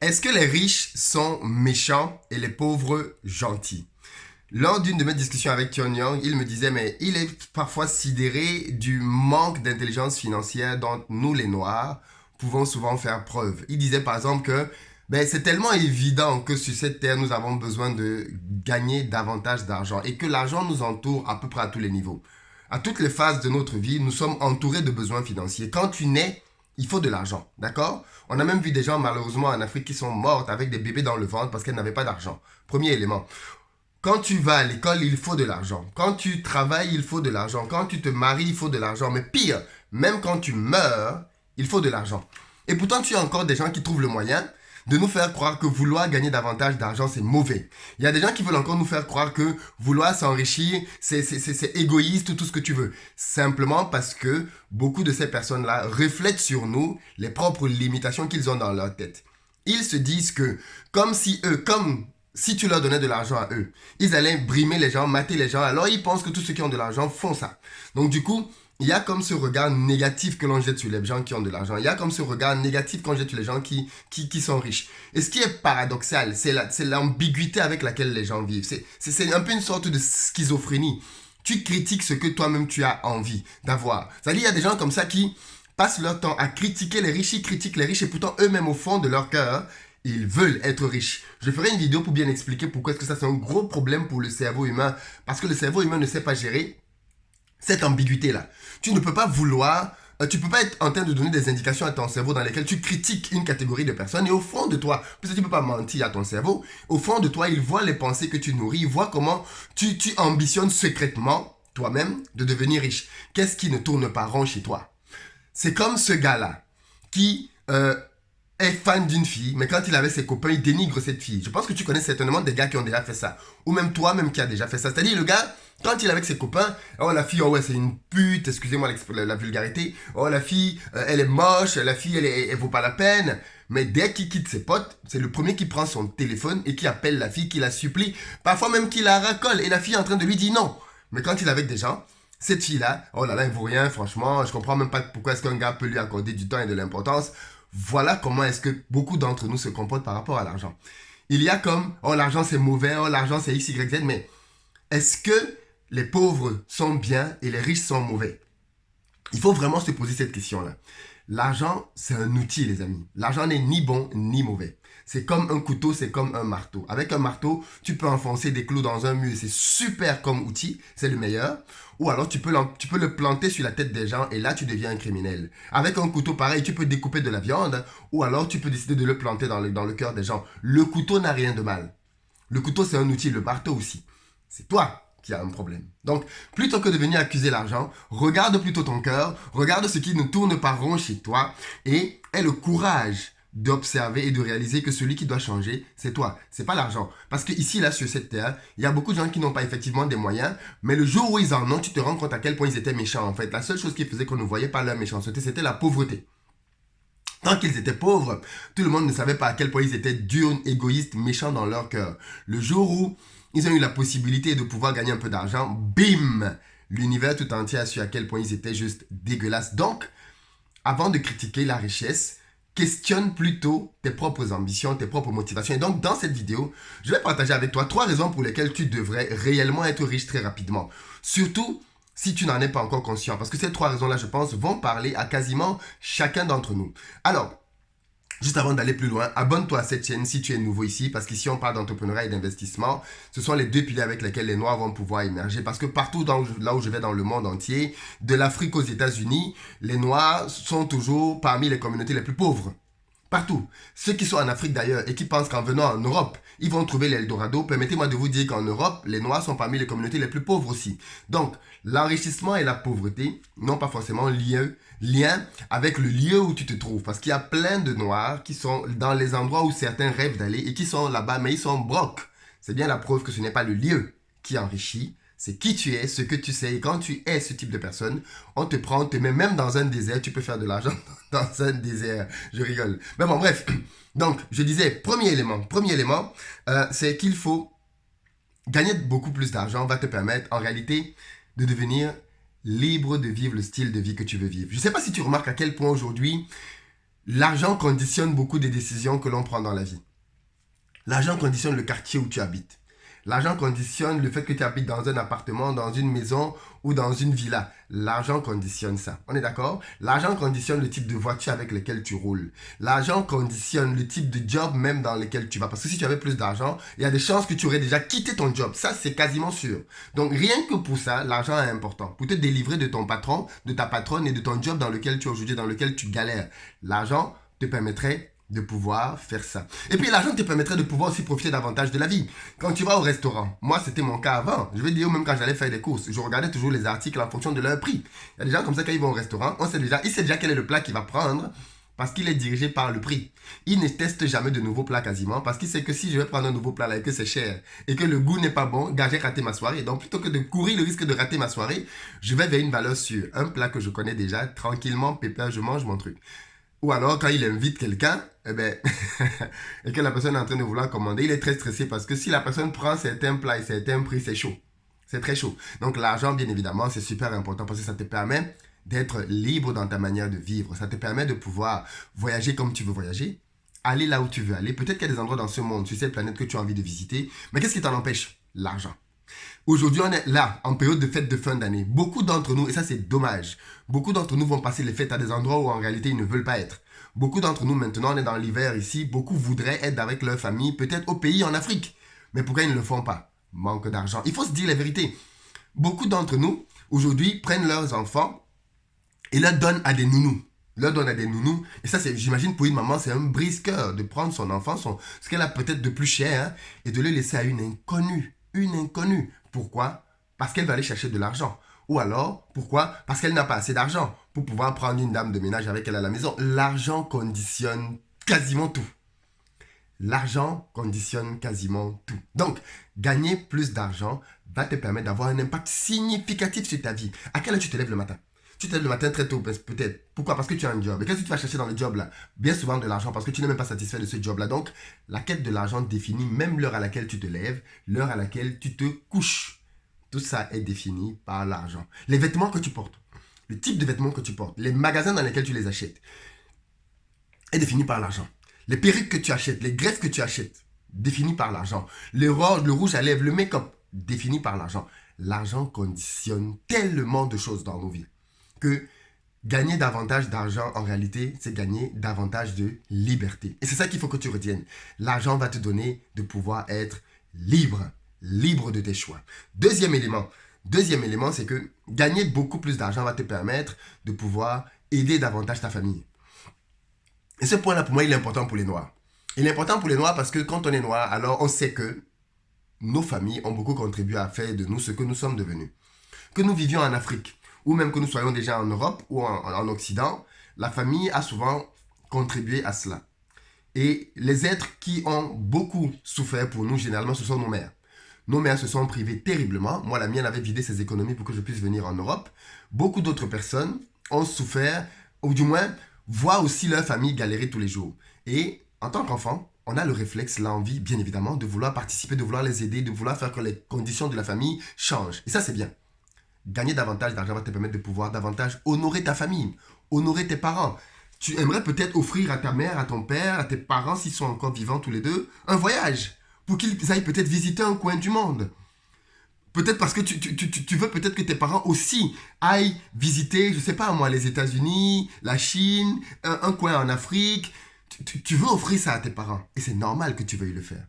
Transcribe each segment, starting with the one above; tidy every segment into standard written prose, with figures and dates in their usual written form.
Est-ce que les riches sont méchants et les pauvres gentils? Lors d'une de mes discussions avec Tian Yang, il me disait, mais il est parfois sidéré du manque d'intelligence financière dont nous, les Noirs, pouvons souvent faire preuve. Il disait par exemple que c'est tellement évident que sur cette terre, nous avons besoin de gagner davantage d'argent et que l'argent nous entoure à peu près à tous les niveaux. À toutes les phases de notre vie, nous sommes entourés de besoins financiers. Quand tu nais, il faut de l'argent, d'accord? On a même vu des gens malheureusement en Afrique qui sont mortes avec des bébés dans le ventre parce qu'elles n'avaient pas d'argent. Premier élément. Quand tu vas à l'école, il faut de l'argent. Quand tu travailles, il faut de l'argent. Quand tu te maries, il faut de l'argent. Mais pire, même quand tu meurs, il faut de l'argent. Et pourtant, tu as encore des gens qui trouvent le moyen de nous faire croire que vouloir gagner davantage d'argent, c'est mauvais. Il y a des gens qui veulent encore nous faire croire que vouloir s'enrichir, c'est égoïste ou tout ce que tu veux. Simplement parce que beaucoup de ces personnes-là reflètent sur nous les propres limitations qu'ils ont dans leur tête. Ils se disent que, comme si tu leur donnais de l'argent à eux, ils allaient brimer les gens, mater les gens, alors ils pensent que tous ceux qui ont de l'argent font ça. Donc du coup, il y a comme ce regard négatif que l'on jette sur les gens qui ont de l'argent. Il y a comme ce regard négatif qu'on jette sur les gens qui sont riches. Et ce qui est paradoxal, c'est l'ambiguïté avec laquelle les gens vivent. C'est un peu une sorte de schizophrénie. Tu critiques ce que toi-même tu as envie d'avoir. C'est-à-dire, il y a des gens comme ça qui passent leur temps à critiquer les riches, ils critiquent les riches et pourtant eux-mêmes au fond de leur cœur, ils veulent être riches. Je ferai une vidéo pour bien expliquer pourquoi est-ce que ça c'est un gros problème pour le cerveau humain. Parce que le cerveau humain ne sait pas gérer cette ambiguïté-là. Tu ne peux pas vouloir, tu peux pas être en train de donner des indications à ton cerveau dans lesquelles tu critiques une catégorie de personnes et au fond de toi, parce que tu ne peux pas mentir à ton cerveau, au fond de toi, il voit les pensées que tu nourris, il voit comment tu ambitionnes secrètement, toi-même, de devenir riche. Qu'est-ce qui ne tourne pas rond chez toi? C'est comme ce gars-là qui est fan d'une fille, mais quand il est avec ses copains, il dénigre cette fille. Je pense que tu connais certainement des gars qui ont déjà fait ça. Ou même toi-même qui a déjà fait ça. C'est-à-dire, le gars, quand il est avec ses copains, oh la fille, oh ouais, c'est une pute, excusez-moi la vulgarité. Oh la fille, elle est moche, la fille, elle vaut pas la peine. Mais dès qu'il quitte ses potes, c'est le premier qui prend son téléphone et qui appelle la fille, qui la supplie. Parfois même qui la racole et la fille est en train de lui dire non. Mais quand il est avec des gens, cette fille-là, oh là là, elle vaut rien, franchement, je comprends même pas pourquoi est-ce qu'un gars peut lui accorder du temps et de l'importance. Voilà comment est-ce que beaucoup d'entre nous se comportent par rapport à l'argent. Il y a comme, oh l'argent c'est mauvais, oh l'argent c'est X, Y, Z, mais est-ce que les pauvres sont bien et les riches sont mauvais? Il faut vraiment se poser cette question-là. L'argent, c'est un outil, les amis. L'argent n'est ni bon ni mauvais. C'est comme un couteau, c'est comme un marteau. Avec un marteau, tu peux enfoncer des clous dans un mur. C'est super comme outil, c'est le meilleur. Ou alors, tu peux le planter sur la tête des gens et là, tu deviens un criminel. Avec un couteau pareil, tu peux découper de la viande. Ou alors, tu peux décider de le planter dans le cœur des gens. Le couteau n'a rien de mal. Le couteau, c'est un outil, le marteau aussi. C'est toi qui a un problème. Donc, plutôt que de venir accuser l'argent, regarde plutôt ton cœur, regarde ce qui ne tourne pas rond chez toi et aie le courage d'observer et de réaliser que celui qui doit changer, c'est toi, c'est pas l'argent. Parce que ici, là, sur cette terre, il y a beaucoup de gens qui n'ont pas effectivement des moyens, mais le jour où ils en ont, tu te rends compte à quel point ils étaient méchants, en fait. La seule chose qui faisait qu'on ne voyait pas leur méchanceté, c'était la pauvreté. Tant qu'ils étaient pauvres, tout le monde ne savait pas à quel point ils étaient durs, égoïstes, méchants dans leur cœur. Le jour où ils ont eu la possibilité de pouvoir gagner un peu d'argent, bim, l'univers tout entier a su à quel point ils étaient juste dégueulasses. Donc, avant de critiquer la richesse, questionne plutôt tes propres ambitions, tes propres motivations. Et donc, dans cette vidéo, je vais partager avec toi 3 raisons pour lesquelles tu devrais réellement être riche très rapidement. Surtout, si tu n'en es pas encore conscient. Parce que ces 3 raisons-là, je pense, vont parler à quasiment chacun d'entre nous. Alors, juste avant d'aller plus loin, abonne-toi à cette chaîne si tu es nouveau ici, parce qu'ici on parle d'entrepreneuriat et d'investissement. Ce sont les 2 piliers avec lesquels les Noirs vont pouvoir émerger, parce que partout là où je vais dans le monde entier, de l'Afrique aux États-Unis, les Noirs sont toujours parmi les communautés les plus pauvres. Partout. Ceux qui sont en Afrique d'ailleurs et qui pensent qu'en venant en Europe, ils vont trouver l'Eldorado, permettez-moi de vous dire qu'en Europe, les Noirs sont parmi les communautés les plus pauvres aussi. Donc, l'enrichissement et la pauvreté n'ont pas forcément lien avec le lieu où tu te trouves. Parce qu'il y a plein de Noirs qui sont dans les endroits où certains rêvent d'aller et qui sont là-bas, mais ils sont brocs. C'est bien la preuve que ce n'est pas le lieu qui enrichit, c'est qui tu es, ce que tu sais. Et quand tu es ce type de personne, on te prend, on te met même dans un désert, tu peux faire de l'argent dans un désert. Je rigole. Mais bon, bref. Donc, je disais, premier élément, c'est qu'il faut gagner beaucoup plus d'argent, va te permettre en réalité de devenir libre de vivre le style de vie que tu veux vivre. Je ne sais pas si tu remarques à quel point aujourd'hui, L'argent conditionne beaucoup des décisions que l'on prend dans la vie. L'argent conditionne le quartier où tu habites. L'argent conditionne le fait que tu habites dans un appartement, dans une maison ou dans une villa. L'argent conditionne ça. On est d'accord? L'argent conditionne le type de voiture avec laquelle tu roules. L'argent conditionne le type de job même dans lequel tu vas. Parce que si tu avais plus d'argent, il y a des chances que tu aurais déjà quitté ton job. Ça, c'est quasiment sûr. Donc, rien que pour ça, l'argent est important. Pour te délivrer de ton patron, de ta patronne et de ton job dans lequel tu es aujourd'hui, dans lequel tu galères. L'argent te permettrait de pouvoir faire ça. Et puis l'argent te permettrait de pouvoir aussi profiter davantage de la vie. Quand tu vas au restaurant, moi c'était mon cas avant, je vais dire même quand j'allais faire des courses, je regardais toujours les articles en fonction de leur prix. Il y a des gens comme ça quand ils vont au restaurant, il sait déjà quel est le plat qu'il va prendre parce qu'il est dirigé par le prix. Il ne teste jamais de nouveaux plats quasiment parce qu'il sait que si je vais prendre un nouveau plat là et que c'est cher et que le goût n'est pas bon, j'ai raté ma soirée. Donc plutôt que de courir le risque de rater ma soirée, je vais vers une valeur sûre. Un plat que je connais déjà, tranquillement, pépère, je mange mon truc. Ou alors, quand il invite quelqu'un, et que la personne est en train de vouloir commander, il est très stressé parce que si la personne prend certains plats et certains prix, c'est chaud. C'est très chaud. Donc, l'argent, bien évidemment, c'est super important parce que ça te permet d'être libre dans ta manière de vivre. Ça te permet de pouvoir voyager comme tu veux voyager, aller là où tu veux aller. Peut-être qu'il y a des endroits dans ce monde, sur cette planète que tu as envie de visiter, mais qu'est-ce qui t'en empêche? L'argent. Aujourd'hui, on est là, en période de fête de fin d'année. Beaucoup d'entre nous, et ça c'est dommage, beaucoup d'entre nous vont passer les fêtes à des endroits où en réalité ils ne veulent pas être. Beaucoup d'entre nous, maintenant, on est dans l'hiver ici, beaucoup voudraient être avec leur famille, peut-être au pays en Afrique. Mais pourquoi ils ne le font pas? Manque d'argent. Il faut se dire la vérité. Beaucoup d'entre nous, aujourd'hui, prennent leurs enfants et leur donnent à des nounous. Leur donnent à des nounous. Et ça, j'imagine, pour une maman, c'est un brise-cœur de prendre son enfant, ce qu'elle a peut-être de plus cher, hein, et de le laisser à une inconnue. Une inconnue. Pourquoi? Parce qu'elle va aller chercher de l'argent. Ou alors, pourquoi? Parce qu'elle n'a pas assez d'argent pour pouvoir prendre une dame de ménage avec elle à la maison. L'argent conditionne quasiment tout. L'argent conditionne quasiment tout. Donc, gagner plus d'argent va te permettre d'avoir un impact significatif sur ta vie. À quelle heure tu te lèves le matin? Tu te lèves le matin très tôt, peut-être. Pourquoi? Parce que tu as un job. Et qu'est-ce que tu vas chercher dans le job là? Bien souvent de l'argent parce que tu n'es même pas satisfait de ce job là. Donc, la quête de l'argent définit même l'heure à laquelle tu te lèves, l'heure à laquelle tu te couches. Tout ça est défini par l'argent. Les vêtements que tu portes, le type de vêtements que tu portes, les magasins dans lesquels tu les achètes, est défini par l'argent. Les perruques que tu achètes, les greffes que tu achètes, défini par l'argent. Le rouge à lèvres, le make-up, défini par l'argent. L'argent conditionne tellement de choses dans nos vies que gagner davantage d'argent, en réalité, c'est gagner davantage de liberté. Et c'est ça qu'il faut que tu retiennes. L'argent va te donner de pouvoir être libre, libre de tes choix. Deuxième élément, c'est que gagner beaucoup plus d'argent va te permettre de pouvoir aider davantage ta famille. Et ce point-là, pour moi, il est important pour les Noirs. Il est important pour les Noirs parce que quand on est Noir, alors on sait que nos familles ont beaucoup contribué à faire de nous ce que nous sommes devenus. Que nous vivions en Afrique, ou même que nous soyons déjà en Europe ou en Occident, la famille a souvent contribué à cela. Et les êtres qui ont beaucoup souffert pour nous, généralement, ce sont nos mères. Nos mères se sont privées terriblement. Moi, la mienne avait vidé ses économies pour que je puisse venir en Europe. Beaucoup d'autres personnes ont souffert, ou du moins, voient aussi leur famille galérer tous les jours. Et en tant qu'enfant, on a le réflexe, l'envie, bien évidemment, de vouloir participer, de vouloir les aider, de vouloir faire que les conditions de la famille changent. Et ça, c'est bien. Gagner davantage d'argent va te permettre de pouvoir davantage honorer ta famille, honorer tes parents. Tu aimerais peut-être offrir à ta mère, à ton père, à tes parents, s'ils sont encore vivants tous les deux, un voyage pour qu'ils aillent peut-être visiter un coin du monde. Peut-être parce que tu veux peut-être que tes parents aussi aillent visiter, je ne sais pas moi, les États-Unis, la Chine, un coin en Afrique. Tu veux offrir ça à tes parents. Et c'est normal que tu veuilles le faire.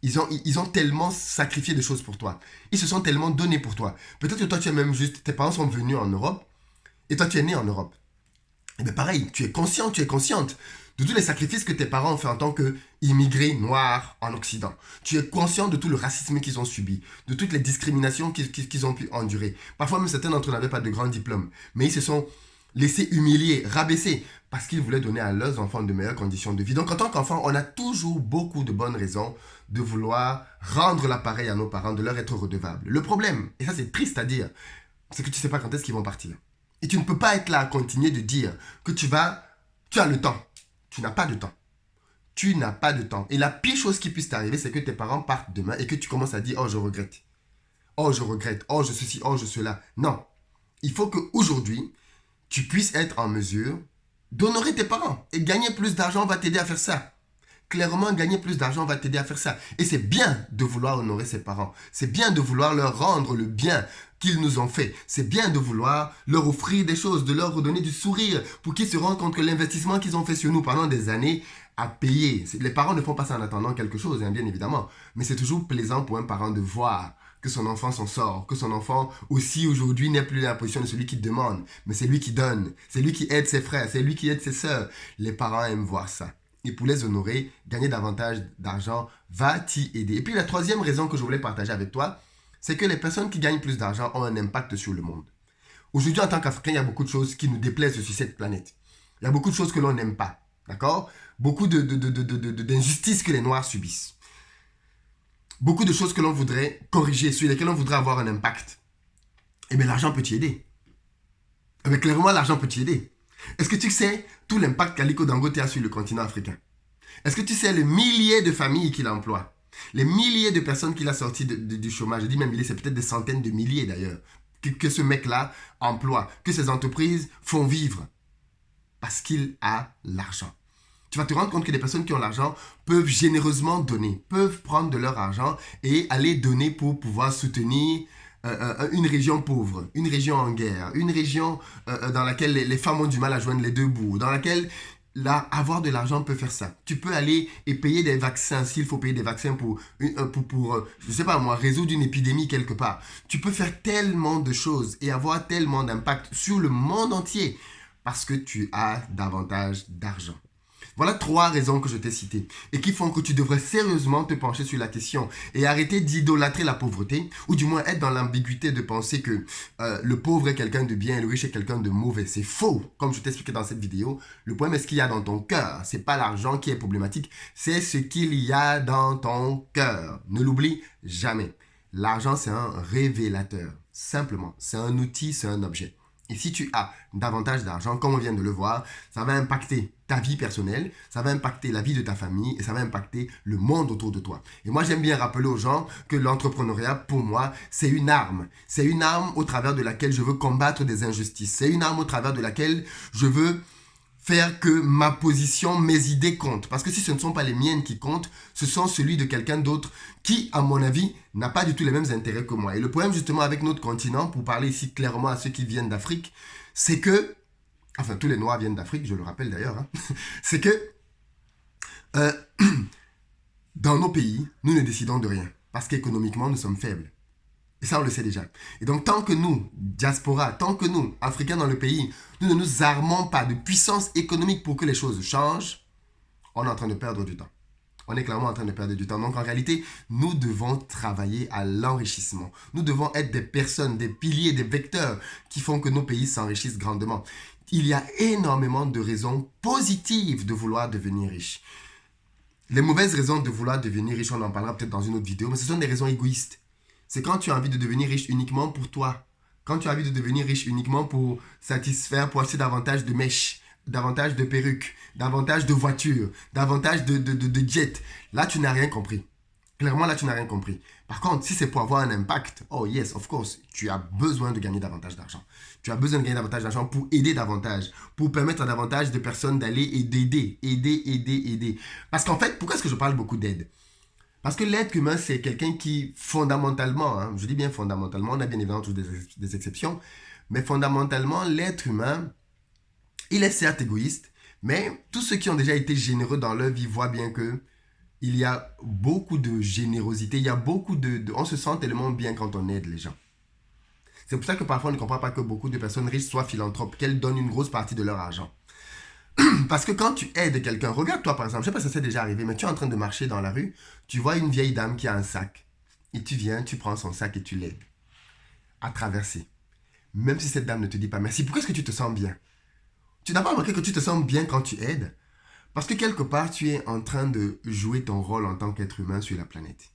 Ils ont tellement sacrifié des choses pour toi. Ils se sont tellement donnés pour toi. Peut-être que toi, tu es même juste... Tes parents sont venus en Europe et toi, tu es né en Europe. Et bien pareil, tu es conscient, tu es consciente de tous les sacrifices que tes parents ont fait en tant qu'immigrés noirs en Occident. Tu es conscient de tout le racisme qu'ils ont subi, de toutes les discriminations qu'ils ont pu endurer. Parfois même certains d'entre eux n'avaient pas de grands diplômes, mais ils se sont laissés humilier, rabaisser, parce qu'ils voulaient donner à leurs enfants de meilleures conditions de vie. Donc en tant qu'enfant, on a toujours beaucoup de bonnes raisons de vouloir rendre l'appareil à nos parents, de leur être redevable. Le problème, et ça c'est triste à dire, c'est que tu ne sais pas quand est-ce qu'ils vont partir. Et tu ne peux pas être là à continuer de dire que tu as le temps. Tu n'as pas de temps. Tu n'as pas de temps. Et la pire chose qui puisse t'arriver, c'est que tes parents partent demain et que tu commences à dire « Oh, je regrette. Oh, je regrette. Oh, je ceci. Oh, je cela. » Non. Il faut qu'aujourd'hui, tu puisses être en mesure d'honorer tes parents. Et gagner plus d'argent va t'aider à faire ça. Clairement, gagner plus d'argent va t'aider à faire ça. Et c'est bien de vouloir honorer ses parents. C'est bien de vouloir leur rendre le bien qu'ils nous ont fait. C'est bien de vouloir leur offrir des choses, de leur redonner du sourire pour qu'ils se rendent compte que l'investissement qu'ils ont fait sur nous pendant des années a payé. Les parents ne font pas ça en attendant quelque chose, hein, bien évidemment. Mais c'est toujours plaisant pour un parent de voir que son enfant s'en sort, que son enfant aussi aujourd'hui n'est plus dans la position de celui qui demande, mais c'est lui qui donne, c'est lui qui aide ses frères, c'est lui qui aide ses sœurs. Les parents aiment voir ça. Et pour les honorer, gagner davantage d'argent va t'y aider. Et puis la troisième raison que je voulais partager avec toi, c'est que les personnes qui gagnent plus d'argent ont un impact sur le monde. Aujourd'hui, en tant qu'Africains, il y a beaucoup de choses qui nous déplaisent sur cette planète. Il y a beaucoup de choses que l'on n'aime pas. D'accord? Beaucoup d'injustices que les Noirs subissent. Beaucoup de choses que l'on voudrait corriger, sur lesquelles on voudrait avoir un impact. Eh bien, l'argent peut t'y aider. Eh bien, clairement, l'argent peut t'y aider. Est-ce que tu sais tout l'impact qu'Aliko Dangote a sur le continent africain? Est-ce que tu sais les milliers de familles qu'il emploie? Les milliers de personnes qu'il a sorties du chômage? Je dis même milliers, c'est peut-être des centaines de milliers d'ailleurs. Que ce mec-là emploie, que ces entreprises font vivre. Parce qu'il a l'argent. Tu vas te rendre compte que les personnes qui ont l'argent peuvent généreusement donner, peuvent prendre de leur argent et aller donner pour pouvoir soutenir une région pauvre, une région en guerre, une région dans laquelle les femmes ont du mal à joindre les deux bouts, dans laquelle avoir de l'argent peut faire ça. Tu peux aller et payer des vaccins, s'il faut payer des vaccins pour je sais pas moi, résoudre une épidémie quelque part. Tu peux faire tellement de choses et avoir tellement d'impact sur le monde entier parce que tu as davantage d'argent. Voilà 3 raisons que je t'ai citées et qui font que tu devrais sérieusement te pencher sur la question et arrêter d'idolâtrer la pauvreté ou du moins être dans l'ambiguïté de penser que le pauvre est quelqu'un de bien et le riche est quelqu'un de mauvais. C'est faux, comme je t'ai expliqué dans cette vidéo. Le problème est ce qu'il y a dans ton cœur. C'est pas l'argent qui est problématique, c'est ce qu'il y a dans ton cœur. Ne l'oublie jamais. L'argent, c'est un révélateur. Simplement, c'est un outil, c'est un objet. Et si tu as davantage d'argent, comme on vient de le voir, ça va impacter ta vie personnelle, ça va impacter la vie de ta famille et ça va impacter le monde autour de toi. Et moi, j'aime bien rappeler aux gens que l'entrepreneuriat, pour moi, c'est une arme. C'est une arme au travers de laquelle je veux combattre des injustices. C'est une arme au travers de laquelle je veux faire que ma position, mes idées comptent. Parce que si ce ne sont pas les miennes qui comptent, ce sont celui de quelqu'un d'autre qui, à mon avis, n'a pas du tout les mêmes intérêts que moi. Et le problème justement avec notre continent, pour parler ici clairement à ceux qui viennent d'Afrique, c'est que, enfin tous les Noirs viennent d'Afrique, je le rappelle d'ailleurs, hein, c'est que dans nos pays, nous ne décidons de rien. Parce qu'économiquement, nous sommes faibles. Et ça, on le sait déjà. Et donc, tant que nous, diaspora, tant que nous, Africains dans le pays, nous ne nous armons pas de puissance économique pour que les choses changent, on est en train de perdre du temps. On est clairement en train de perdre du temps. Donc, en réalité, nous devons travailler à l'enrichissement. Nous devons être des personnes, des piliers, des vecteurs qui font que nos pays s'enrichissent grandement. Il y a énormément de raisons positives de vouloir devenir riche. Les mauvaises raisons de vouloir devenir riche, on en parlera peut-être dans une autre vidéo, mais ce sont des raisons égoïstes. C'est quand tu as envie de devenir riche uniquement pour toi. Quand tu as envie de devenir riche uniquement pour satisfaire, pour acheter davantage de mèches, davantage de perruques, davantage de voitures, davantage de jets. Là, tu n'as rien compris. Clairement, là, tu n'as rien compris. Par contre, si c'est pour avoir un impact, oh yes, of course, tu as besoin de gagner davantage d'argent. Tu as besoin de gagner davantage d'argent pour aider davantage, pour permettre à davantage de personnes d'aller et d'aider, aider. Parce qu'en fait, pourquoi est-ce que je parle beaucoup d'aide? Parce que l'être humain, c'est quelqu'un qui, fondamentalement, hein, je dis bien fondamentalement, on a bien évidemment toutes des exceptions, mais fondamentalement, l'être humain, il est certes égoïste, mais tous ceux qui ont déjà été généreux dans leur vie voient bien que il y a beaucoup de générosité, il y a beaucoup on se sent tellement bien quand on aide les gens. C'est pour ça que parfois on ne comprend pas que beaucoup de personnes riches soient philanthropes, qu'elles donnent une grosse partie de leur argent. Parce que quand tu aides quelqu'un, regarde-toi par exemple, je ne sais pas si ça s'est déjà arrivé, mais tu es en train de marcher dans la rue, tu vois une vieille dame qui a un sac, et tu viens, tu prends son sac et tu l'aides à traverser. Même si cette dame ne te dit pas merci, pourquoi est-ce que tu te sens bien? Tu n'as pas remarqué que tu te sens bien quand tu aides? Parce que quelque part, tu es en train de jouer ton rôle en tant qu'être humain sur la planète.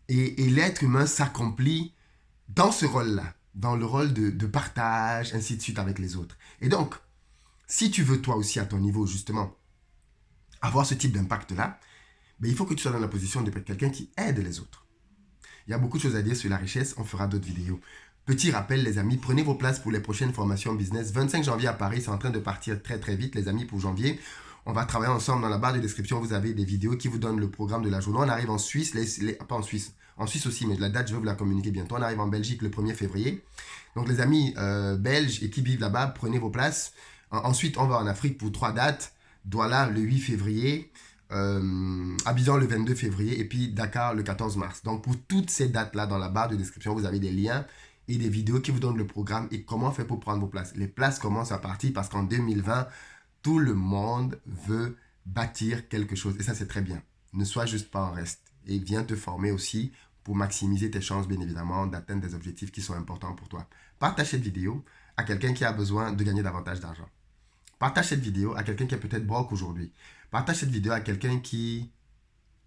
Et l'être humain s'accomplit dans ce rôle-là, dans le rôle de partage, ainsi de suite avec les autres. Et donc, si tu veux toi aussi à ton niveau justement avoir ce type d'impact-là, ben, il faut que tu sois dans la position de quelqu'un qui aide les autres. Il y a beaucoup de choses à dire sur la richesse, on fera d'autres vidéos. Petit rappel, les amis, prenez vos places pour les prochaines formations business. 25 janvier à Paris, c'est en train de partir très très vite, les amis, pour janvier. On va travailler ensemble. Dans la barre de description, vous avez des vidéos qui vous donnent le programme de la journée. On arrive en Suisse, pas en Suisse, en Suisse aussi, mais la date, je vais vous la communiquer bientôt. On arrive en Belgique le 1er février. Donc les amis belges et qui vivent là-bas, prenez vos places. Ensuite, on va en Afrique pour 3 dates. Douala le 8 février, Abidjan le 22 février et puis Dakar le 14 mars. Donc pour toutes ces dates-là, dans la barre de description, vous avez des liens et des vidéos qui vous donnent le programme et comment faire pour prendre vos places. Les places commencent à partir parce qu'en 2020, tout le monde veut bâtir quelque chose. Et ça, c'est très bien. Ne sois juste pas en reste. Et viens te former aussi pour maximiser tes chances, bien évidemment, d'atteindre des objectifs qui sont importants pour toi. Partage cette vidéo à quelqu'un qui a besoin de gagner davantage d'argent. Partage cette vidéo à quelqu'un qui est peut-être broke aujourd'hui. Partage cette vidéo à quelqu'un qui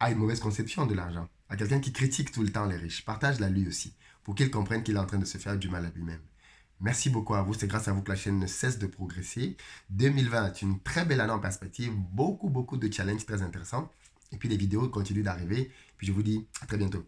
a une mauvaise conception de l'argent. À quelqu'un qui critique tout le temps les riches. Partage-la lui aussi pour qu'il comprenne qu'il est en train de se faire du mal à lui-même. Merci beaucoup à vous. C'est grâce à vous que la chaîne ne cesse de progresser. 2020 est une très belle année en perspective. Beaucoup de challenges très intéressants. Et puis les vidéos continuent d'arriver. Puis je vous dis à très bientôt.